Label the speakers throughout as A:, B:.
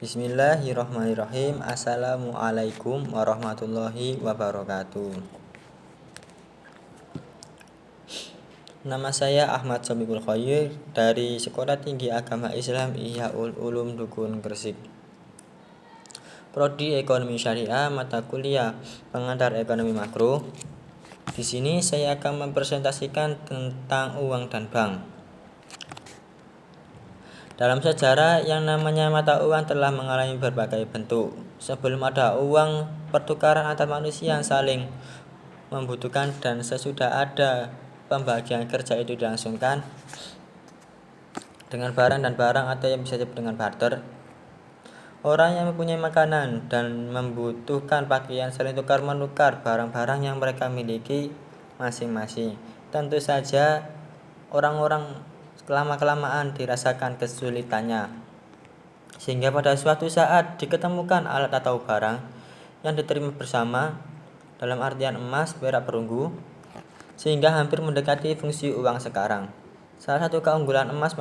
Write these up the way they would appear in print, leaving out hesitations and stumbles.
A: Bismillahirrahmanirrahim. Assalamualaikum warahmatullahi wabarakatuh. Nama saya Ahmad Sobiqul Khoir dari Sekolah Tinggi Agama Islam Ihyaul Ulum Dukun Gresik. Prodi Ekonomi Syariah, mata kuliah Pengantar Ekonomi Makro. Di sini saya akan mempresentasikan tentang uang dan bank. Dalam sejarah, yang namanya mata uang telah mengalami berbagai bentuk. Sebelum ada uang, pertukaran antar manusia yang saling membutuhkan, dan sesudah ada pembagian kerja itu dilangsungkan dengan barang dan barang, atau yang bisa disebut dengan barter. Orang yang mempunyai makanan dan membutuhkan pakaian saling tukar-menukar barang-barang yang mereka miliki masing-masing. Tentu saja orang-orang lama-kelamaan dirasakan kesulitannya, sehingga pada suatu saat diketemukan alat atau barang yang diterima bersama, dalam artian emas, perak, perunggu, sehingga hampir mendekati fungsi uang sekarang. Salah satu keunggulan emas,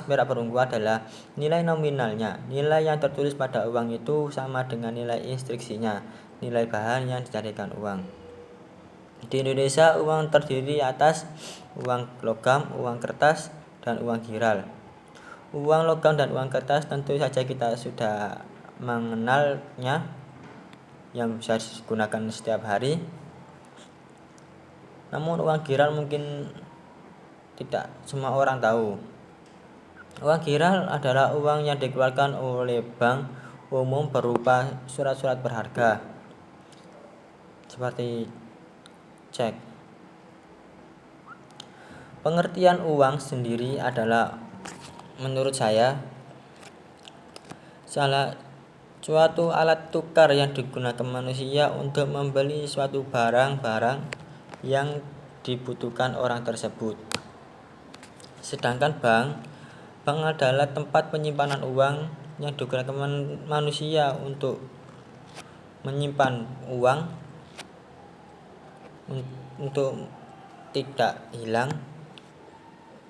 A: perak, perunggu adalah nilai nominalnya. Nilai yang tertulis pada uang itu sama dengan nilai instruksinya, nilai bahan yang dijadikan uang. Di Indonesia, uang terdiri atas uang logam, uang kertas, dan uang giral. Uang logam dan uang kertas tentu saja kita sudah mengenalnya, yang bisa digunakan setiap hari. Namun uang giral mungkin tidak semua orang tahu. Uang giral adalah uang yang dikeluarkan oleh bank umum berupa surat-surat berharga seperti cek. Pengertian uang sendiri adalah, menurut saya, suatu alat tukar yang digunakan manusia untuk membeli suatu barang-barang yang dibutuhkan orang tersebut. Sedangkan bank adalah tempat penyimpanan uang yang digunakan manusia untuk menyimpan uang untuk tidak hilang,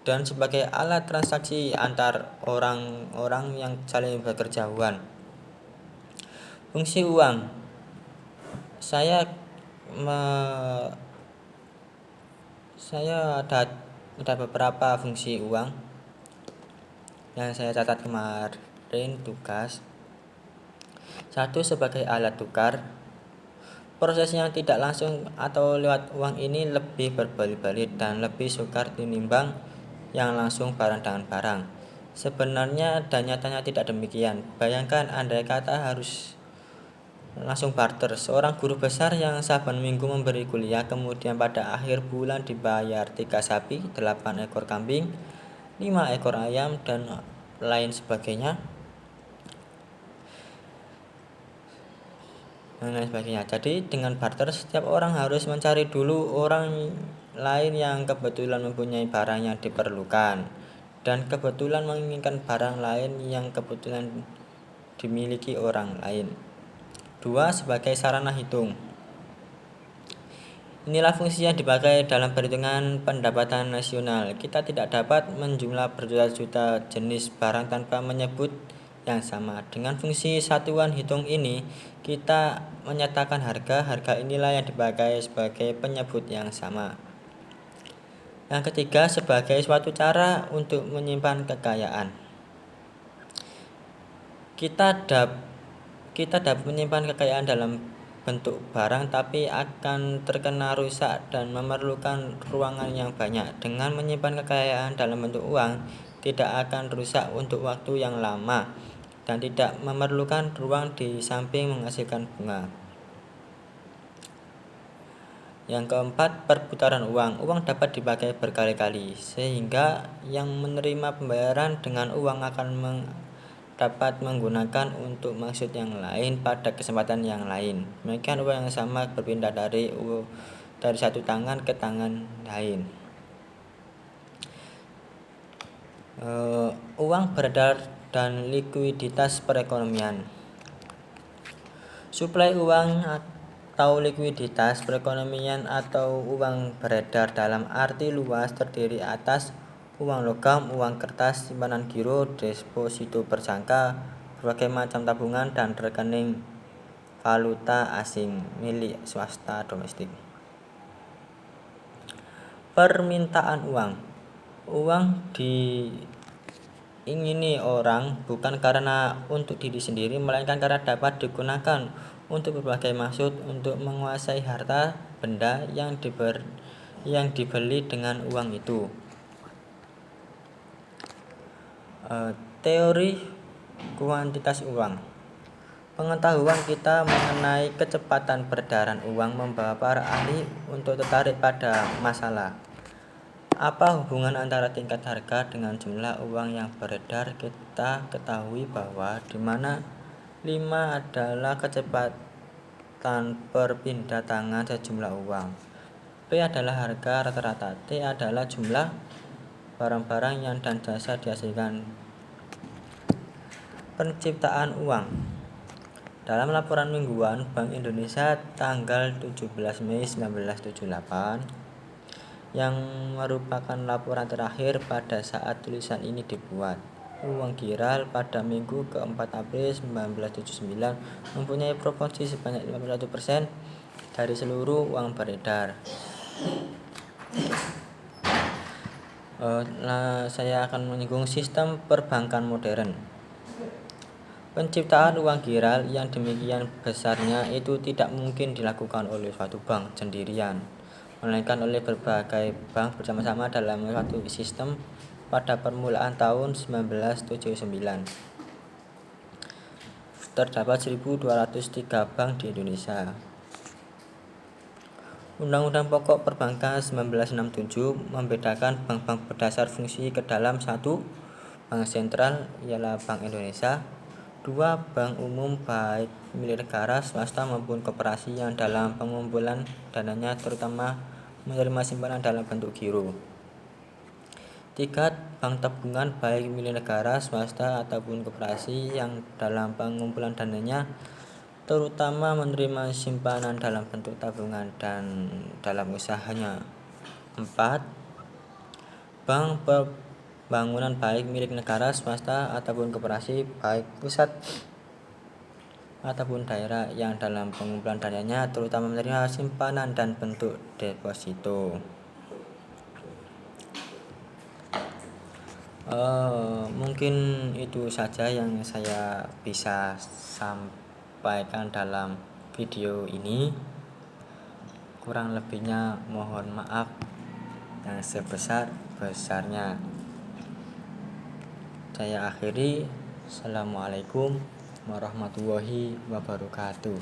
A: dan sebagai alat transaksi antar orang-orang yang saling berkerjauan. Fungsi uang, saya ada beberapa fungsi uang yang saya catat kemarin tugas. 1. Sebagai alat tukar. Proses yang tidak langsung atau lewat uang ini lebih berbelit-belit dan lebih sukar tinimbang yang langsung barang dengan barang. Sebenarnya dan nyatanya tidak demikian. Bayangkan andai kata harus langsung barter. Seorang guru besar yang saban minggu memberi kuliah, kemudian pada akhir bulan dibayar 3 sapi, 8 ekor kambing, 5 ekor ayam, dan lain sebagainya. Jadi dengan barter, setiap orang harus mencari dulu orang lain yang kebetulan mempunyai barang yang diperlukan, dan kebetulan menginginkan barang lain yang kebetulan dimiliki orang lain. 2. Sebagai sarana hitung. Inilah fungsi yang dipakai dalam perhitungan pendapatan nasional. Kita tidak dapat menjumlah berjuta-juta jenis barang tanpa menyebut yang sama. Dengan fungsi satuan hitung ini, kita menyatakan harga. Harga inilah yang dipakai sebagai penyebut yang sama. Yang ketiga, sebagai suatu cara untuk menyimpan kekayaan. Kita dapat menyimpan kekayaan dalam bentuk barang, tapi akan terkena rusak dan memerlukan ruangan yang banyak. Dengan menyimpan kekayaan dalam bentuk uang, tidak akan rusak untuk waktu yang lama dan tidak memerlukan ruang di samping menghasilkan bunga. Yang keempat, perputaran uang. Uang dapat dipakai berkali-kali, sehingga yang menerima pembayaran dengan uang akan dapat menggunakan untuk maksud yang lain pada kesempatan yang lain. Demikian uang yang sama berpindah dari satu tangan ke tangan lain. Uang beredar dan likuiditas perekonomian. Suplai uang atau likuiditas perekonomian atau uang beredar dalam arti luas terdiri atas uang logam, uang kertas, simpanan giro, deposito berjangka, berbagai macam tabungan dan rekening valuta asing milik swasta domestik. Permintaan uang. Uang diingini orang bukan karena untuk diri sendiri, melainkan karena dapat digunakan untuk berbagai maksud, untuk menguasai harta benda yang dibeli dengan uang itu. Teori kuantitas uang. Pengetahuan kita mengenai kecepatan peredaran uang membawa para ahli untuk tertarik pada masalah apa hubungan antara tingkat harga dengan jumlah uang yang beredar. Kita ketahui bahwa di mana 5 adalah kecepatan berpindah tangan sejumlah uang, P adalah harga rata-rata, T adalah jumlah barang-barang yang dan jasa dihasilkan. Penciptaan uang. Dalam laporan mingguan Bank Indonesia tanggal 17 Mei 1978 yang merupakan laporan terakhir pada saat tulisan ini dibuat, uang giral pada minggu ke-4 April 1979 mempunyai proporsi sebanyak 51% dari seluruh uang beredar. Saya akan menyinggung sistem perbankan modern. Penciptaan uang giral yang demikian besarnya itu tidak mungkin dilakukan oleh suatu bank sendirian, melainkan oleh berbagai bank bersama-sama dalam suatu sistem. Pada permulaan tahun 1979 terdapat 1.203 bank di Indonesia. Undang-Undang Pokok Perbankan 1967 membedakan bank-bank berdasar fungsi ke dalam 1. Bank sentral ialah Bank Indonesia. 2. Bank umum baik milik negara, swasta maupun koperasi yang dalam pengumpulan dananya terutama menerima simpanan dalam bentuk giro. 3. Bank tabungan baik milik negara, swasta ataupun koperasi yang dalam pengumpulan dananya terutama menerima simpanan dalam bentuk tabungan dan dalam usahanya. 4. Bank bangunan baik milik negara, swasta ataupun koperasi baik pusat ataupun daerah yang dalam pengumpulan dananya terutama menerima simpanan dan bentuk deposito. Mungkin itu saja yang saya bisa sampaikan dalam video ini. Kurang lebihnya mohon maaf yang sebesar-besarnya. Saya akhiri. Assalamualaikum warahmatullahi wabarakatuh.